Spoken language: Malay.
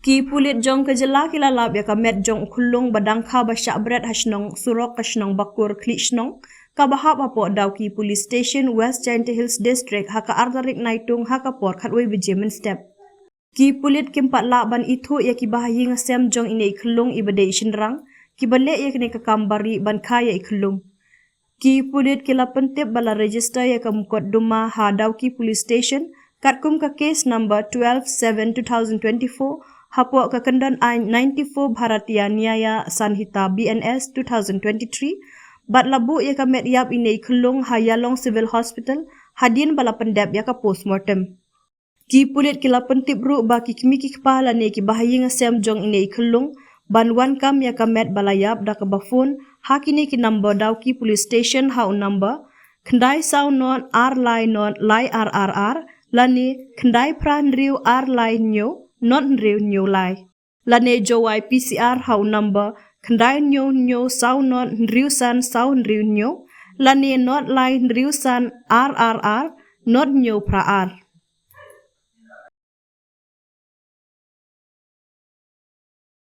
Ki pulit jong kejela kilalap ya kamet jong khyllung badang kha basyak bret hasnong surok kasnong bakur klishnong kabahap apo daw ki police station West Jaintia Hills district haka artarik naitung haka por khatway bejemen step. Ki pulit kimpat la ban itu ya ki bahayi ngasem jong ini khyllung ibade shinrang ki bale ya kini kakambari ban kaya khyllung. Ki pulit kila pentip bala register ya kamukot duma ha daw ki police station katkum ka case number 12/7/2024 hapok ke kendan ain 94 Bharatiya Nyaya Sanhita BNS 2023 bat labu ya kamet yap ini khyllung ha Yalong Civil Hospital hadin bala pendep ya ka postmortem. Ki pulit kila pentip ru ba ki kimiki kepala ne ki bahayi ngasem jong ini khyllung ban wan kam ya kamet balayap da ka bafun ha kini ki number daw ki police station ha number khendai sau non r lai non lai rrr lani khendai pran riu r lai nyo not riu nyo lai lane jowai PCR how number khendai nyo sau not riu san sau riu nyo lane not lai riu san rrr not nyo pra r